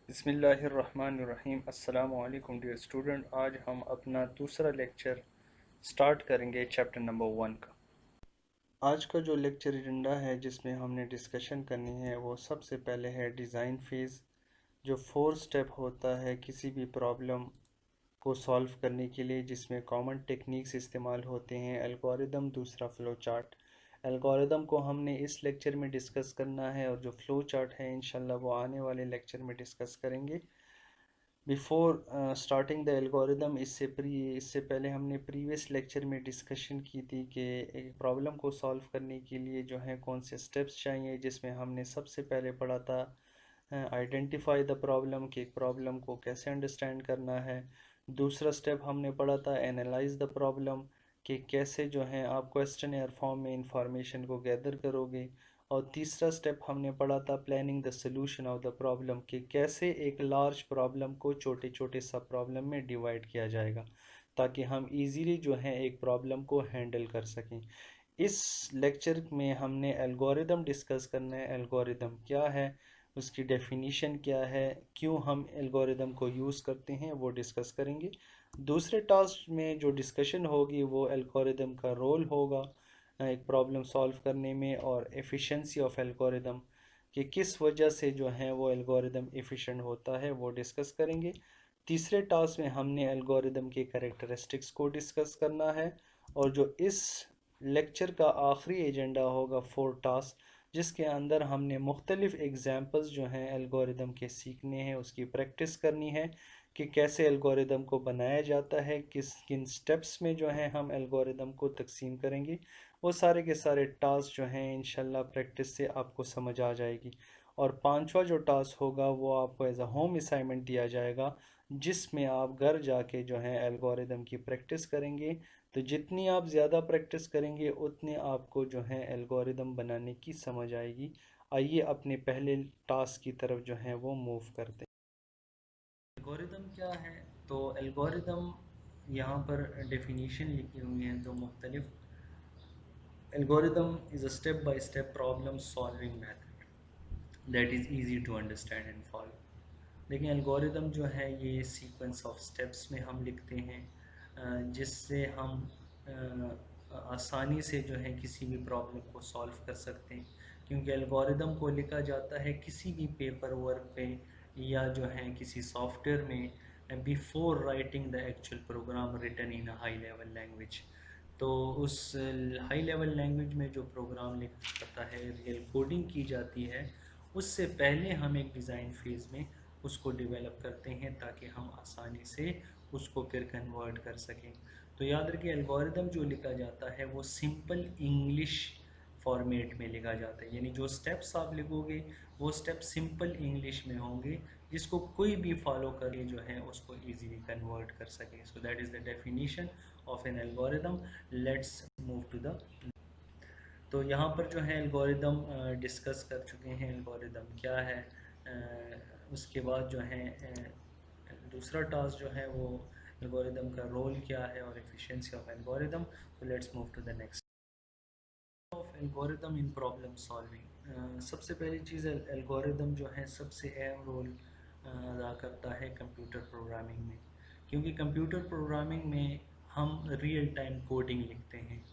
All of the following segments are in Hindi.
बिस्मिल्लाहिर्रहमानिर्रहीम। अस्सलामु अलैकुम डियर स्टूडेंट। आज हम अपना दूसरा लेक्चर स्टार्ट करेंगे चैप्टर नंबर 1 का। आज का जो लेक्चर एजेंडा है जिसमें हमने डिस्कशन करनी है वो सबसे पहले है डिज़ाइन फेज़, जो 4 स्टेप होता है किसी भी प्रॉब्लम को सॉल्व करने के लिए, जिसमें कॉमन टेक्निक्स इस्तेमाल होते हैं, एल्गोरिदम, दूसरा फ़्लो चार्ट। एल्गोरिदम को हमने इस लेक्चर में डिस्कस करना है और जो फ़्लो चार्ट है इंशाल्लाह वो आने वाले लेक्चर में डिस्कस करेंगे। बिफ़ोर स्टार्टिंग द एल्गोरिदम, इससे पहले हमने प्रीवियस लेक्चर में डिस्कशन की थी कि एक प्रॉब्लम को सॉल्व करने के लिए जो है कौन से स्टेप्स चाहिए, जिसमें हमने सबसे पहले पढ़ा था आइडेंटिफाई द प्रॉब्लम, कि एक प्रॉब्लम को कैसे अंडरस्टैंड करना है। दूसरा स्टेप हमने पढ़ा था एनालाइज द प्रॉब्लम, कि कैसे जो है आप क्वेश्चन फॉर्म में इंफॉर्मेशन को गैदर करोगे। और तीसरा स्टेप हमने पढ़ा था planning the solution of the problem, कि कैसे एक लार्ज प्रॉब्लम को छोटे छोटे सब प्रॉब्लम में डिवाइड किया जाएगा ताकि हम इजीली जो है एक प्रॉब्लम को हैंडल कर सकें। इस लेक्चर में हमने एल्गोरिदम डिस्कस करना है। एल्गोरिदम क्या है, उसकी डेफिनीशन क्या है, क्यों हम एल्गोरिदम को यूज़ करते हैं, वो डिस्कस करेंगे। दूसरे टास्क में जो डिस्कशन होगी वो एल्गोरिदम का रोल होगा एक प्रॉब्लम सॉल्व करने में, और एफिशिएंसी ऑफ एल्गोरिदम, कि किस वजह से जो है वो एल्गोरिदम एफिशिएंट होता है, वो डिस्कस करेंगे। तीसरे टास्क में हमने एल्गोरिदम के कैरेक्टरिस्टिक्स को डिस्कस करना है। और जो इस लेक्चर का आखिरी एजेंडा होगा 4 टास्क, जिसके अंदर हमने मुख्तलिफ एग्जांपल्स जो हैं एल्गोरिदम के सीखने हैं, उसकी प्रैक्टिस करनी है कि कैसे एल्गोरिदम को बनाया जाता है, किस किन स्टेप्स में जो है हम एल्गोरिदम को तकसीम करेंगे। वो सारे के सारे टास्क जो हैं इंशाल्लाह प्रैक्टिस से आपको समझ आ जाएगी। और पांचवा जो टास्क होगा वो आपको एज अ होम असाइनमेंट दिया जाएगा, जिसमें आप घर जाके जो है एल्गोरिदम की प्रैक्टिस करेंगे। तो जितनी आप ज़्यादा प्रैक्टिस करेंगे उतने आपको जो है एल्गोरिदम बनाने की समझ आएगी। आइए अपने पहले टास्क की तरफ जो है वो मूव करते हैं। एल्गोरिदम क्या है? तो एल्गोरिदम यहाँ पर डेफिनीशन लिखी हुई है, तो मुख्तलिफ algorithm is a step by step problem solving method that is easy to understand and follow. देखिए एल्गोरिदम जो है ये सीक्वेंस ऑफ स्टेप्स में हम लिखते हैं, जिससे हम आसानी से जो है किसी भी प्रॉब्लम को सॉल्व कर सकते हैं, क्योंकि एल्गोरिदम को लिखा जाता है किसी भी पेपर वर्क पे या जो है किसी सॉफ्टवेयर में before writing the actual program written in high level language. तो उस हाई लेवल लैंग्वेज में जो प्रोग्राम लिखा जाता है, रियल कोडिंग की जाती है, उससे पहले हम एक डिज़ाइन फेज़ में उसको डेवलप करते हैं ताकि हम आसानी से उसको फिर कन्वर्ट कर सकें। तो याद रखिए एल्गोरिदम जो लिखा जाता है वो सिंपल इंग्लिश फॉर्मेट में लिखा जाता है, यानी जो स्टेप्स आप लिखोगे वो स्टेप सिंपल इंग्लिश में होंगे, जिसको कोई भी फॉलो करके जो है उसको इजीली कन्वर्ट कर सके। So that is the definition of an algorithm. Let's move to the, तो यहाँ पर जो है एल्गोरिदम डिस्कस कर चुके हैं एल्गोरिदम क्या है। उसके बाद जो है दूसरा टास्क जो है वो एल्गोरिदम का रोल क्या है और एफिशिएंसी ऑफ एल्गोरिदम। तो let's move to the next of algorithm in problem solving. सबसे पहली चीज़ एल्गोरिदम जो है सबसे अहम रोल अदा करता है कंप्यूटर प्रोग्रामिंग में, क्योंकि कंप्यूटर प्रोग्रामिंग में हम रियल टाइम कोडिंग लिखते हैं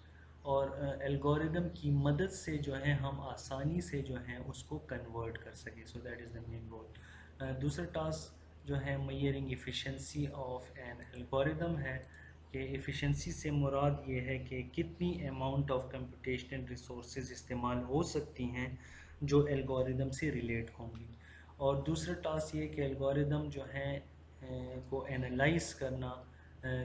और एल्गोरिदम की मदद से जो है हम आसानी से जो है उसको कन्वर्ट कर सकें। So that is the main role. दूसरा टास्क जो है measuring efficiency of an algorithm है, कि एफिशिएंसी से मुराद ये है कि कितनी अमाउंट ऑफ कंप्यूटेशनल रिसोर्सेज इस्तेमाल हो सकती हैं जो एल्गोरिदम से रिलेट होंगी। और दूसरा टास्क ये कि एल्गोरिदम जो है को एनालाइज करना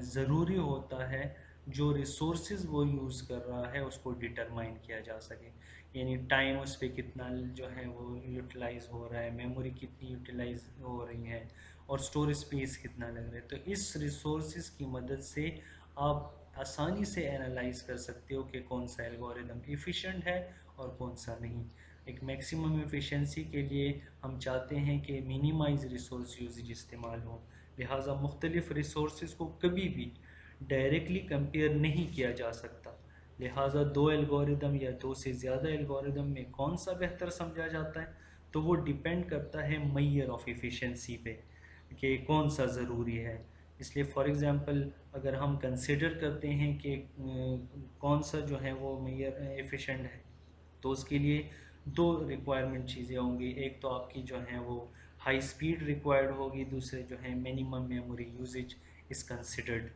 ज़रूरी होता है, जो रिसोर्सेज वो यूज़ कर रहा है उसको डिटरमाइन किया जा सके, यानी टाइम उस पर कितना जो है वो यूटिलाइज हो रहा है, मेमोरी कितनी यूटिलाइज हो रही है और स्टोरेज स्पेस कितना लग रहा है। तो इस रिसोर्सेज की मदद से आप आसानी से एनालाइज कर सकते हो कि कौन सा एल्गोरिदम एफिशिएंट है और कौन सा नहीं। एक मैक्सिमम एफिशिएंसी के लिए हम चाहते हैं कि मिनिमाइज रिसोर्स यूजेज इस्तेमाल हो, लिहाजा मुख्तलिफ रिसोर्सेज को कभी भी डायरेक्टली कंपेयर नहीं किया जा सकता। लिहाजा दो एल्गोरिदम या दो से ज़्यादा एल्गोरिदम में कौन सा बेहतर समझा जाता है, तो वो डिपेंड करता है मेजर ऑफ इफ़िशेंसी पे कि कौन सा ज़रूरी है। इसलिए फॉर एग्ज़ाम्पल अगर हम कंसिडर करते हैं कि कौन सा जो है वो मेजर एफिशिएंट है, तो उसके लिए दो रिक्वायरमेंट चीज़ें होंगी। एक तो आपकी जो है वो हाई स्पीड रिक्वायर्ड होगी, दूसरे जो है minimum memory usage is considered.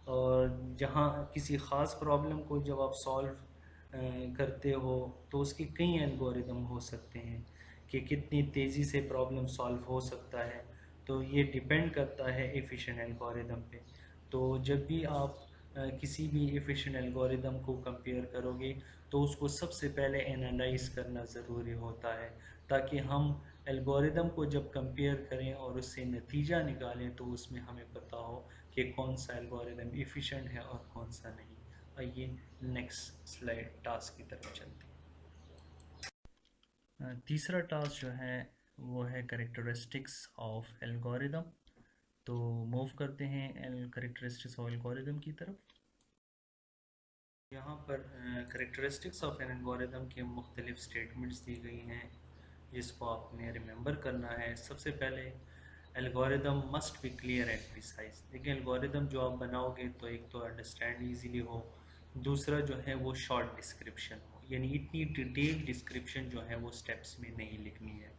और जहाँ किसी ख़ास प्रॉब्लम को जब आप सॉल्व करते हो तो उसके कई एल्गोरिदम हो सकते हैं कि कितनी तेज़ी से प्रॉब्लम सॉल्व हो सकता है। तो ये डिपेंड करता है एफिशिएंट एल्गोरिदम पे। तो जब भी आप किसी भी एफिशिएंट एल्गोरिदम को कंपेयर करोगे तो उसको सबसे पहले एनालाइज करना ज़रूरी होता है, ताकि हम एल्गोरिदम को जब कंपेयर करें और उससे नतीजा निकालें तो उसमें हमें पता हो कि कौन सा एल्गोरिदम एफिशिएंट है और कौन सा नहीं। आइए नेक्स्ट स्लाइड टास्क की तरफ चलते हैं। तीसरा टास्क जो है वो है करेक्टरिस्टिक्स ऑफ एल्गोरिदम। तो मूव करते हैं करेक्टरिस्टिक्स ऑफ एल्गोरिदम की तरफ। यहाँ पर करेक्टरिस्टिक्स ऑफ एन एल्गोरिदम की मुख्तलिफ स्टेटमेंट्स दी गई हैं जिसको आपने रिमेंबर करना है। सबसे पहले algorithm must be clear and precise. देखिए एल्गोरिदम जो आप बनाओगे तो एक तो अंडरस्टैंड ईजीली हो, दूसरा जो है वो शॉर्ट डिस्क्रिप्शन हो, यानी इतनी डिटेल डिस्क्रिप्शन जो है वो स्टेप्स में नहीं लिखनी है।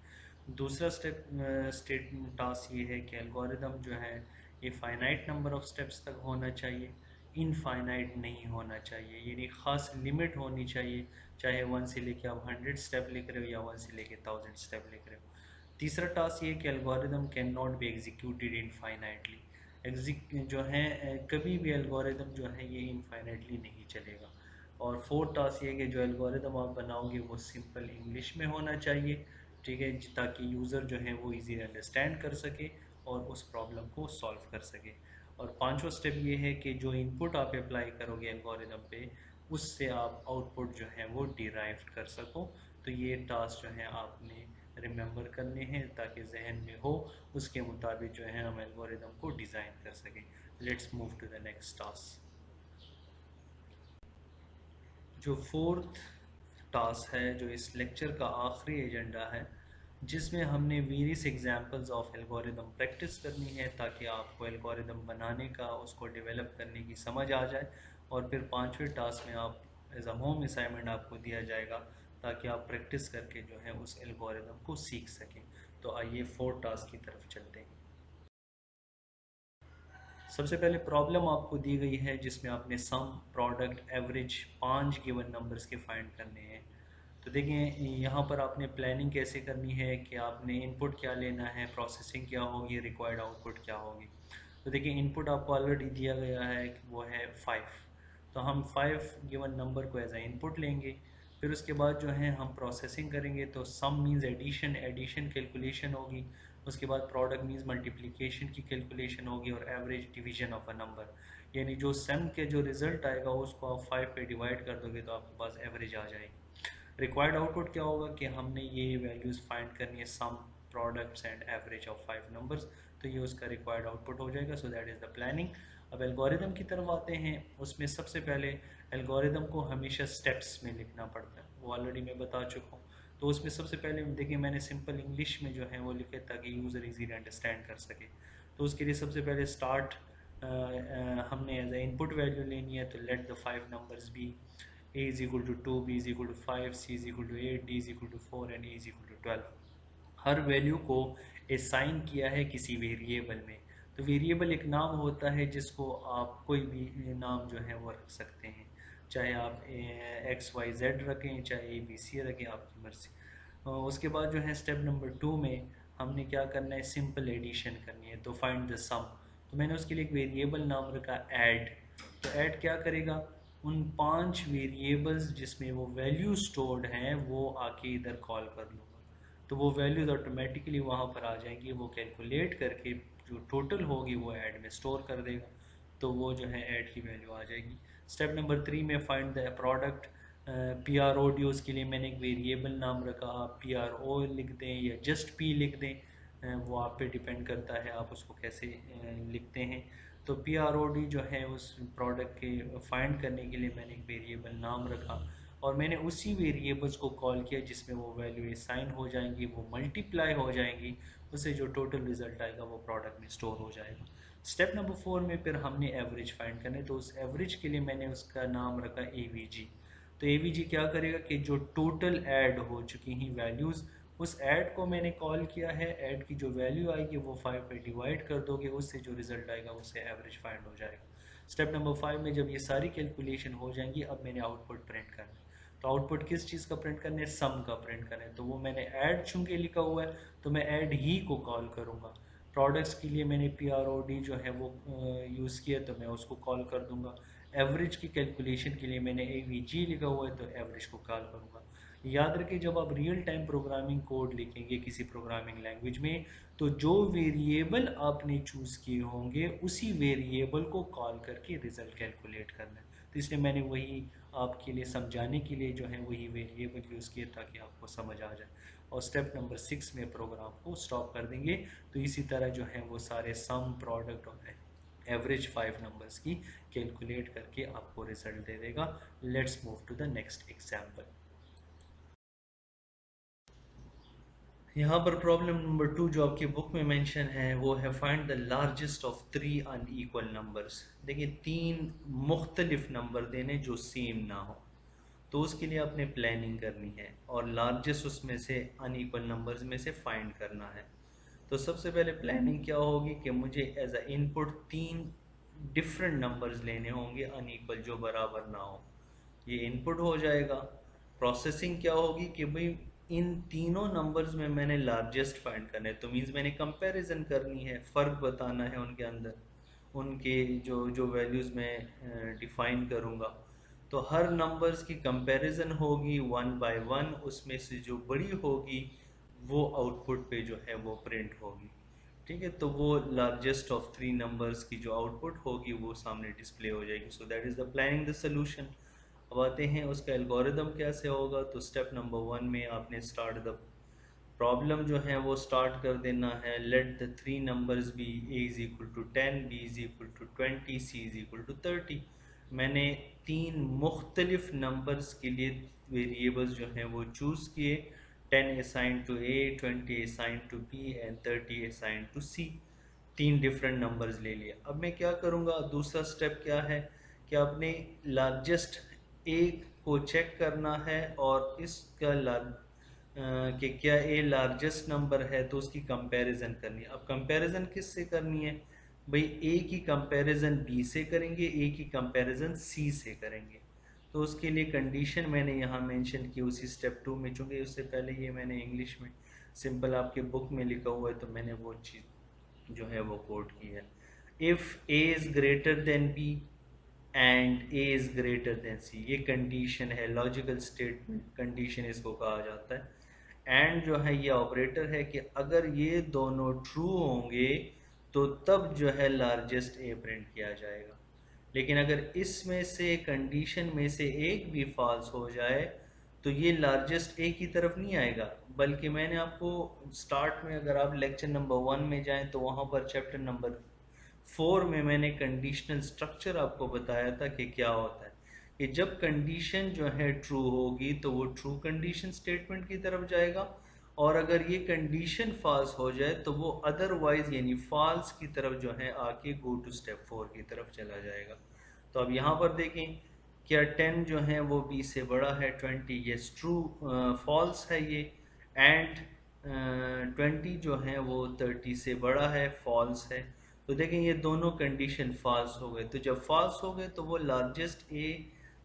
दूसरा स्टेट टास्क ये है कि एल्गोरिदम जो है ये फाइनाइट नंबर ऑफ स्टेप्स तक होना चाहिए, इनफाइनाइट नहीं होना चाहिए, यानी ख़ास लिमिट होनी चाहिए, चाहे 1 से लेके आप 100 स्टेप लिख रहे हो या 1 से लेके 1000 स्टेप लिख रहे हो। तीसरा टास्क ये कि algorithm can not be executed infinitely. जो है कभी भी एल्गोरिदम जो है ये इनफाइनाइटली नहीं चलेगा। और फोर्थ टास्क ये कि जो एल्गोरिदम आप बनाओगे वो सिंपल इंग्लिश में होना चाहिए, ठीक है, ताकि यूज़र जो है वो इजीली अंडरस्टैंड कर सके और उस प्रॉब्लम को सॉल्व कर सके। और पांचवा स्टेप ये है कि जो इनपुट आप अप्लाई करोगे एल्गोरिदम पे उससे आप आउटपुट जो है वो डिराइव कर सको। तो ये टास्क जो है आपने रिमेंबर करने हैं ताकि जहन में हो, उसके मुताबिक जो है हम एल्गोरिदम को डिज़ाइन कर सकें। Let's move to the next task. जो फोर्थ टास्क है, जो इस लेक्चर का आखिरी एजेंडा है, जिसमें हमने various examples of algorithm practice करनी है ताकि आपको एल्गोरिदम बनाने का, उसको डेवलप करने की समझ आ जाए। और फिर पांचवें टास्क में आप एज अ होम असाइनमेंट आपको दिया जाएगा ताकि आप प्रैक्टिस करके जो है उस एल्गोरिदम को सीख सकें। तो आइए फोर्थ टास्क की तरफ चलते हैं। सबसे पहले प्रॉब्लम आपको दी गई है जिसमें आपने सम, प्रोडक्ट, एवरेज 5 गिवन नंबर्स के फाइंड करने हैं। तो देखिए यहाँ पर आपने प्लानिंग कैसे करनी है कि आपने इनपुट क्या लेना है, प्रोसेसिंग क्या होगी, रिक्वायर्ड आउटपुट क्या होगी। तो देखिए इनपुट आपको ऑलरेडी दिया गया है कि वो है 5, तो हम 5 गिवन नंबर को एज ए इनपुट लेंगे। फिर उसके बाद जो है हम प्रोसेसिंग करेंगे, तो सम मीन्स एडिशन, एडिशन कैलकुलेशन होगी। उसके बाद प्रोडक्ट मीन्स मल्टीप्लिकेशन की कैलकुलेशन होगी, और average division of a number, यानी जो सम के जो रिजल्ट आएगा उसको आप 5 पे डिवाइड कर दोगे तो आपके पास एवरेज आ जाएगी। रिक्वायर्ड आउटपुट क्या होगा कि हमने ये वैल्यूज़ फाइंड करनी है, sum, products and average of 5 numbers, तो ये उसका रिक्वायर्ड आउटपुट हो जाएगा। So that is the planning. अब एल्गोरिदम की तरफ आते हैं। उसमें सबसे पहले एल्गोरिदम को हमेशा स्टेप्स में लिखना पड़ता है, वो ऑलरेडी मैं बता चुका हूँ। तो उसमें सबसे पहले देखिए मैंने सिंपल इंग्लिश में जो है वो लिखे ताकि यूज़र इजीली अंडरस्टैंड कर सके। तो उसके लिए सबसे पहले स्टार्ट हमने एज ए इनपुट वैल्यू लेनी है, तो let the 5 numbers be a is equal to 2, b is equal to 5, c is equal to 8, d is equal to 4 and e is equal to 12। Her value को असाइन किया है किसी वेरिएबल में। तो वेरिएबल एक नाम होता है जिसको आप कोई भी नाम जो है वो रख सकते हैं, चाहे आप एक्स वाई जेड रखें, चाहे ए बी सी रखें, आपकी मर्जी। उसके बाद जो है स्टेप नंबर 2 में हमने क्या करना है, सिंपल एडिशन करनी है, तो फाइंड द सम। तो मैंने उसके लिए एक वेरिएबल नाम रखा ऐड। तो ऐड क्या करेगा, उन 5 वेरिएबल्स जिसमें वो वैल्यू स्टोर्ड हैं वो आके इधर कॉल कर लूँगा, तो वो वैल्यूज़ ऑटोमेटिकली वहाँ पर आ जाएंगी, वो कैलकुलेट करके जो टोटल होगी वो ऐड में स्टोर कर देगा, तो वो जो है ऐड की वैल्यू आ जाएगी। स्टेप नंबर 3 में find the product. P R O D, उसके लिए मैंने एक वेरिएबल नाम रखा, आप पी आर ओ लिख दें या जस्ट पी लिख दें, वो आप पे डिपेंड करता है आप उसको कैसे लिखते हैं। तो पी आर ओ डी जो है उस प्रोडक्ट के फाइंड करने के लिए मैंने एक वेरिएबल नाम रखा। और मैंने उसी वेरिएबल्स को कॉल किया जिसमें वो वैल्यू असाइन हो जाएंगी, वो मल्टीप्लाई हो जाएंगी, उससे जो टोटल रिजल्ट आएगा वो प्रोडक्ट में स्टोर हो जाएगा। स्टेप नंबर 4 में फिर हमने एवरेज फाइंड करने, तो उस एवरेज के लिए मैंने उसका नाम रखा AVG। तो AVG क्या करेगा कि जो टोटल ऐड हो चुकी हैं वैल्यूज़, उस ऐड को मैंने कॉल किया है, ऐड की जो वैल्यू आएगी वो 5 पे डिवाइड कर दोगे, उससे जो रिजल्ट आएगा उससे एवरेज फाइंड हो जाएगा। स्टेप नंबर 5 में जब ये सारी कैलकुलेशन हो जाएंगी, अब मैंने आउटपुट प्रिंट करना है। तो आउटपुट किस चीज़ का प्रिंट करना है? सम का प्रिंट करना है। तो वो मैंने ऐड चूंकि लिखा हुआ है तो मैं ऐड ही को कॉल करूँगा। प्रोडक्ट्स के लिए मैंने PROD जो है वो यूज़ किया, तो मैं उसको कॉल कर दूंगा। एवरेज की कैलकुलेशन के लिए मैंने AVG लिखा हुआ है, तो एवरेज को कॉल करूँगा। याद रखिए, जब आप रियल टाइम प्रोग्रामिंग कोड लिखेंगे किसी प्रोग्रामिंग लैंग्वेज में, तो जो वेरिएबल आपने चूज़ किए होंगे उसी वेरिएबल को कॉल करके रिजल्ट कैलकुलेट करना है। तो इसलिए मैंने वही आपके लिए समझाने के लिए जो है वही वेरिएबल यूज़ किए ताकि आपको समझ आ जाए। और स्टेप नंबर 6 में प्रोग्राम को स्टॉप कर देंगे। तो इसी तरह जो है वो सारे सम, प्रोडक्ट और एवरेज 5 नंबर्स की कैलकुलेट करके आपको रिजल्ट दे देगा। Let's move to the next example. यहाँ पर प्रॉब्लम नंबर 2 जो आपकी बुक में मेंशन है वो है find the largest of 3 unequal numbers. देखिए, 3 मुख्तलिफ नंबर देने जो सेम ना हो, तो उसके लिए आपने प्लानिंग करनी है और लार्जेस्ट उसमें से अनइक्वल नंबर्स में से फाइंड करना है। तो सबसे पहले प्लानिंग क्या होगी कि मुझे as a input 3 different numbers लेने होंगे अनइक्वल, जो बराबर ना हो। ये इनपुट हो जाएगा। प्रोसेसिंग क्या होगी कि भाई इन तीनों नंबर्स में मैंने लार्जेस्ट फाइंड करना है, तो मीन्स मैंने कंपैरिजन करनी है, फ़र्क बताना है उनके अंदर, उनके जो जो वैल्यूज़ मैं डिफ़ाइन करूँगा। तो हर नंबर्स की कंपैरिजन होगी 1 बाय 1, उसमें से जो बड़ी होगी वो आउटपुट पे जो है वो प्रिंट होगी। ठीक है, तो वो लार्जेस्ट ऑफ 3 नंबर्स की जो आउटपुट होगी वो सामने डिस्प्ले हो जाएगी। सो that is the planning the solution. अब आते हैं उसका एल्गोरिदम कैसे होगा। तो स्टेप नंबर 1 में आपने स्टार्ट द प्रॉब्लम जो है वो स्टार्ट कर देना है। Let the 3 numbers be, A is equal to 10, B is equal to 20, C is equal to 30। मैंने 3 मुख्तलिफ नंबर्स के लिए वेरिएबल्स जो हैं वो चूज़ किए। 10 assign to A, 20 assign to B and 30 assign to C. 3 different numbers ले लिया। अब मैं क्या करूँगा, दूसरा स्टेप क्या है कि आपने लार्जेस्ट ए को चेक करना है और इसका कि क्या ए लार्जेस्ट नंबर है, तो उसकी कंपैरिजन करनी है। अब कंपैरिजन किस से करनी है भाई? ए की कंपैरिजन बी से करेंगे, ए की कंपैरिजन सी से करेंगे। तो उसके लिए कंडीशन मैंने यहाँ मेंशन की उसी स्टेप 2 में, चूँकि उससे पहले ये मैंने इंग्लिश में सिंपल आपके बुक में लिखा हुआ है तो मैंने वो चीज़ जो है वो कोट की है। If A is greater than B and A is greater than C, ये कंडीशन है, लॉजिकल स्टेटमेंट कंडीशन इसको कहा जाता है। एंड जो है ये ऑपरेटर है कि अगर ये दोनों ट्रू होंगे तो तब जो है लार्जेस्ट ए प्रिंट किया जाएगा। लेकिन अगर इसमें से कंडीशन में से एक भी फॉल्स हो जाए तो ये लार्जेस्ट ए की तरफ नहीं आएगा, बल्कि मैंने आपको स्टार्ट में, अगर आप लेक्चर नंबर 1 में जाएं तो वहाँ पर चैप्टर नंबर 4 में मैंने कंडीशनल स्ट्रक्चर आपको बताया था कि क्या होता है कि जब कंडीशन जो है ट्रू होगी तो वो ट्रू कंडीशन स्टेटमेंट की तरफ जाएगा, और अगर ये कंडीशन फॉल्स हो जाए तो वो अदरवाइज यानी फॉल्स की तरफ जो है आके गो टू स्टेप 4 की तरफ चला जाएगा। तो अब यहाँ पर देखें, क्या 10 जो है वो 20 से बड़ा है 20, यस ट्रू, फॉल्स है ये। एंड 20 जो है वो 30 से बड़ा है, फॉल्स है। तो देखें ये दोनों कंडीशन फॉल्स हो गए, तो जब फॉल्स हो गए तो वो लार्जेस्ट ए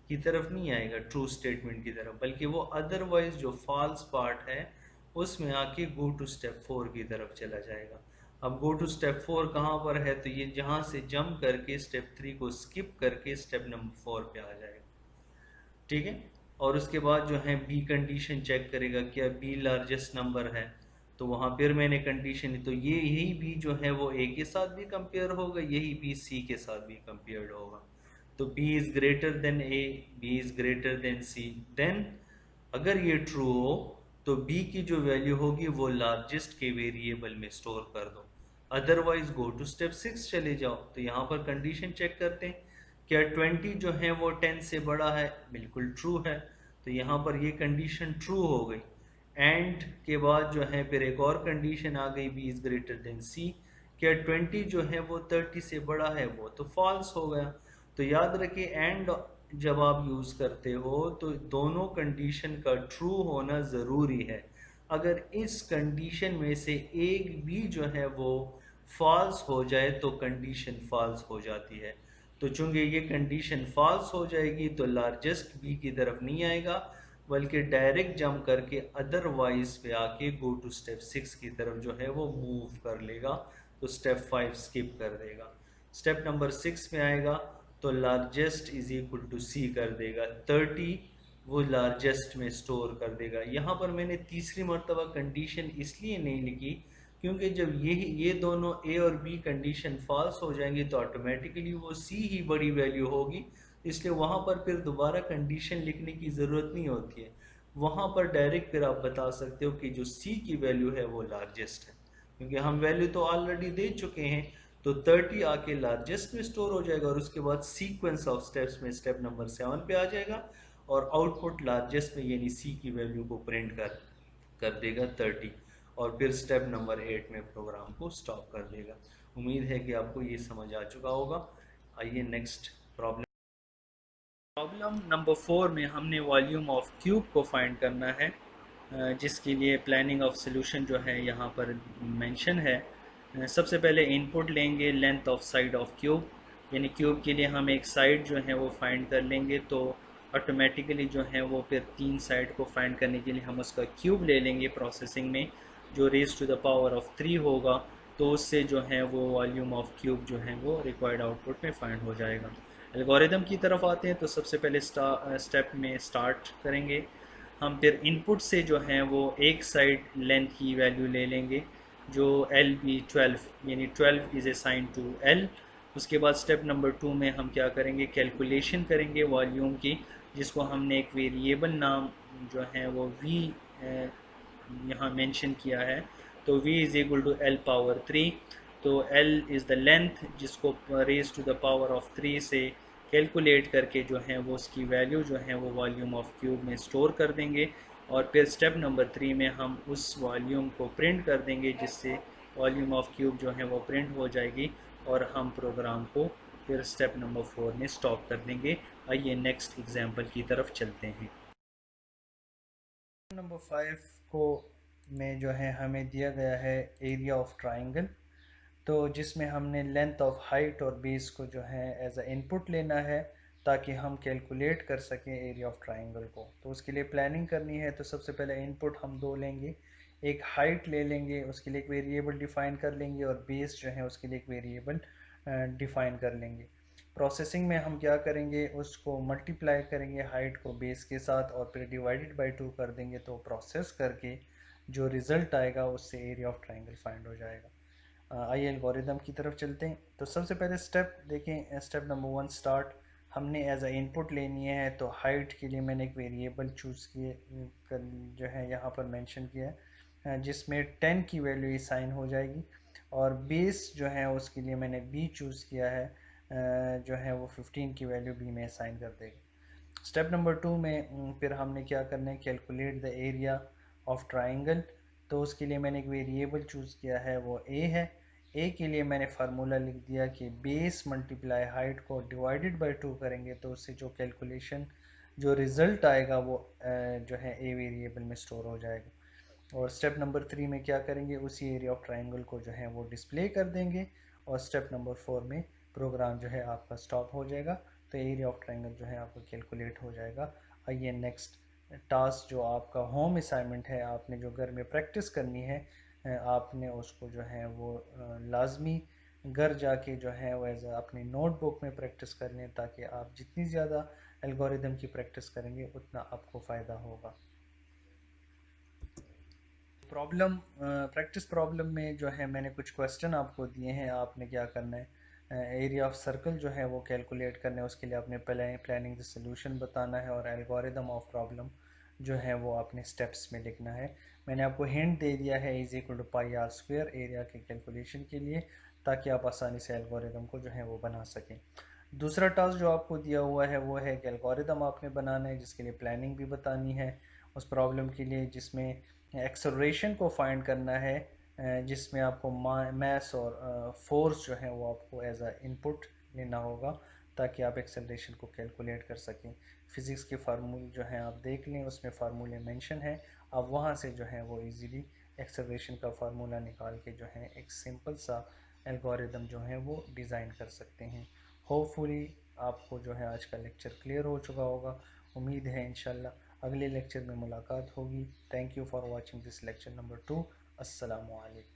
की तरफ नहीं आएगा, ट्रू स्टेटमेंट की तरफ, बल्कि वो अदरवाइज जो फॉल्स पार्ट है उसमें आके गो टू स्टेप 4 की तरफ चला जाएगा। अब गो टू स्टेप 4 कहाँ पर है? तो ये जहाँ से जंप करके स्टेप 3 को स्किप करके स्टेप नंबर 4 पे आ जाएगा। ठीक है, और उसके बाद जो है बी कंडीशन चेक करेगा, क्या बी लार्जेस्ट नंबर है, तो वहाँ फिर मैंने कंडीशन, तो ये यही बी जो है वो ए के साथ भी कंपेयर होगा, यही बी सी के साथ भी कंपेयर्ड होगा। तो B is greater than A, B is greater than C, then अगर ये ट्रू हो तो बी की जो वैल्यू होगी वो लार्जेस्ट के वेरिएबल में स्टोर कर दो, अदरवाइज गो टू स्टेप 6 चले जाओ। तो यहाँ पर कंडीशन चेक करते हैं, क्या 20 जो है वो 10 से बड़ा है? बिल्कुल ट्रू है। तो यहाँ पर ये कंडीशन ट्रू हो गई। एंड के बाद जो है फिर एक और कंडीशन आ गई, बी इज़ ग्रेटर देन सी। क्या 20 जो है वो 30 से बड़ा है, वो तो फॉल्स हो गया। तो याद रखिए एंड जब आप यूज़ करते हो तो दोनों कंडीशन का ट्रू होना ज़रूरी है। अगर इस कंडीशन में से एक भी जो है वो फॉल्स हो जाए तो कंडीशन फॉल्स हो जाती है। तो चूंकि ये कंडीशन फॉल्स हो जाएगी तो लार्जेस्ट बी की तरफ नहीं आएगा, बल्कि डायरेक्ट जंप करके अदरवाइज पे आके गो टू स्टेप 6 की तरफ जो है वो मूव कर लेगा, तो स्टेप 5 स्किप कर देगा। स्टेप नंबर 6 में आएगा तो लार्जेस्ट इज इक्वल टू सी कर देगा, 30 वो लार्जेस्ट में स्टोर कर देगा। यहाँ पर मैंने तीसरी मरतबा कंडीशन इसलिए नहीं लिखी क्योंकि जब ये दोनों ए और बी कंडीशन फॉल्स हो जाएंगी तो ऑटोमेटिकली वो सी ही बड़ी वैल्यू होगी, इसलिए वहाँ पर फिर दोबारा कंडीशन लिखने की ज़रूरत नहीं होती है। वहाँ पर डायरेक्ट फिर आप बता सकते हो कि जो सी की वैल्यू है वो लार्जेस्ट है, क्योंकि हम वैल्यू तो ऑलरेडी दे चुके हैं। तो 30 आके लार्जेस्ट में स्टोर हो जाएगा और उसके बाद सीक्वेंस ऑफ स्टेप्स में स्टेप नंबर 7 पे आ जाएगा और आउटपुट लार्जेस्ट में यानी सी की वैल्यू को प्रिंट कर देगा 30, और फिर स्टेप नंबर 8 में प्रोग्राम को स्टॉप कर देगा। उम्मीद है कि आपको ये समझ आ चुका होगा। आइए नेक्स्ट प्रॉब्लम। प्रॉब्लम नंबर 4 में हमने वॉल्यूम ऑफ क्यूब को फाइंड करना है, जिसके लिए प्लानिंग ऑफ सॉल्यूशन जो है यहाँ पर मेंशन है। सबसे पहले इनपुट लेंगे length of side of cube, यानी क्यूब के लिए हम एक साइड जो है वो फाइंड कर लेंगे, तो ऑटोमेटिकली जो है वो फिर 3 साइड को फाइंड करने के लिए हम उसका क्यूब ले लेंगे प्रोसेसिंग में, जो raise to the power of 3 होगा। तो उससे जो है वो वॉल्यूम ऑफ क्यूब जो है वो रिक्वायर्ड आउटपुट में फाइंड हो जाएगा। एल्गोरिदम की तरफ आते हैं तो सबसे पहले स्टेप में स्टार्ट करेंगे हम, फिर इनपुट से जो है वो एक साइड लेंथ की वैल्यू ले लेंगे जो एल बी 12, यानी 12 इज़ असाइन टू एल। उसके बाद स्टेप नंबर 2 में हम क्या करेंगे, कैलकुलेशन करेंगे वॉल्यूम की, जिसको हमने एक वेरिएबल नाम जो है वो वी यहाँ मेंशन किया है। तो v is equal to L power 3। तो l इज़ द लेंथ, जिसको raise to the power of 3 से कैलकुलेट करके जो है वो उसकी वैल्यू जो है वो वॉल्यूम ऑफ क्यूब में स्टोर कर देंगे, और फिर स्टेप नंबर 3 में हम उस वॉल्यूम को प्रिंट कर देंगे, जिससे वॉल्यूम ऑफ क्यूब जो है वो प्रिंट हो जाएगी और हम प्रोग्राम को फिर स्टेप नंबर 4 में स्टॉप कर देंगे। आइए नेक्स्ट एग्जांपल की तरफ चलते हैं। नंबर 5 को में जो है हमें दिया गया है एरिया ऑफ ट्राइंगल, तो जिसमें हमने लेंथ ऑफ हाइट और बेस को जो है एज अ इनपुट लेना है ताकि हम कैलकुलेट कर सकें एरिया ऑफ ट्राइंगल को। तो उसके लिए प्लानिंग करनी है, तो सबसे पहले इनपुट हम दो लेंगे, एक हाइट ले लेंगे, उसके लिए एक वेरिएबल डिफ़ाइन कर लेंगे, और बेस जो है उसके लिए एक वेरिएबल डिफ़ाइन कर लेंगे। प्रोसेसिंग में हम क्या करेंगे, उसको मल्टीप्लाई करेंगे हाइट को बेस के साथ और फिर डिवाइडेड बाई 2 कर देंगे, तो प्रोसेस करके जो रिज़ल्ट आएगा उससे एरिया ऑफ ट्राइंगल फाइंड हो जाएगा। आइए एल्गोरिदम की तरफ चलते हैं। तो सबसे पहले स्टेप देखें, स्टेप नंबर 1 स्टार्ट। हमने एज अ इनपुट लेनी है, तो हाइट के लिए मैंने एक वेरिएबल चूज़ किए कर जो है यहाँ पर मेंशन किया है, जिसमें 10 की वैल्यू असाइन हो जाएगी, और बेस जो है उसके लिए मैंने बी चूज़ किया है, जो है वो 15 की वैल्यू बी में असाइन कर देगा। स्टेप नंबर 2 में फिर हमने क्या करना है, calculate the area of triangle. तो उसके लिए मैंने एक वेरिएबल चूज़ किया है, वो ए है। ए के लिए मैंने फार्मूला लिख दिया कि बेस मल्टीप्लाई हाइट को डिवाइडेड बाय 2 करेंगे, तो उससे जो कैलकुलेशन जो रिज़ल्ट आएगा वो जो है ए वेरिएबल में स्टोर हो जाएगा। और स्टेप नंबर 3 में क्या करेंगे, उसी एरिया ऑफ ट्राइंगल को जो है वो डिस्प्ले कर देंगे, और स्टेप नंबर 4 में प्रोग्राम जो है आपका स्टॉप हो जाएगा, तो एरिया ऑफ ट्राइंगल जो है आपका कैलकुलेट हो जाएगा। आइए नेक्स्ट टास्क, जो आपका होम असाइनमेंट है, आपने जो घर में प्रैक्टिस करनी है, आपने उसको जो है वो लाजमी घर जाके जो है वो एज अपनी नोटबुक में प्रैक्टिस कर लें, ताकि आप जितनी ज़्यादा एल्गोरिदम की प्रैक्टिस करेंगे उतना आपको फ़ायदा होगा। प्रॉब्लम प्रैक्टिस प्रॉब्लम में जो है मैंने कुछ क्वेश्चन आपको दिए हैं, आपने क्या करना है, एरिया ऑफ सर्कल जो है वो कैलकुलेट करना है, उसके लिए आपने पहले प्लानिंग द सोल्यूशन बताना है, और एल्गोरिदम ऑफ प्रॉब्लम जो है वो आपने स्टेप्स में लिखना है। मैंने आपको हिंट दे दिया है is equal to pi R square area के कैलकुलेशन के लिए, ताकि आप आसानी से एल्गोरिदम को जो है वो बना सकें। दूसरा टास्क जो आपको दिया हुआ है वो है कि एल्गोरिदम आपने बनाना है, जिसके लिए प्लानिंग भी बतानी है उस प्रॉब्लम के लिए, जिसमें एक्सेलरेशन को फाइंड करना है, जिसमें आपको मैथ्स और फोर्स जो है वो आपको एज अ इनपुट लेना होगा ताकि आप एक्सेलरेशन को कैलकुलेट कर सकें। फ़िज़िक्स के फार्मूले जो हैं आप देख लें, उसमें फार्मूले मेंशन है, आप वहाँ से जो है वो इजीली एक्सेलरेशन का फार्मूला निकाल के जो है एक सिंपल सा एल्गोरिदम जो है वो डिज़ाइन कर सकते हैं। होपफुली आपको जो है आज का लेक्चर क्लियर हो चुका होगा। उम्मीद है इंशाल्लाह अगले लेक्चर में मुलाकात होगी। Thank you for watching this lecture number 2। अस्सलामु अलैकुम।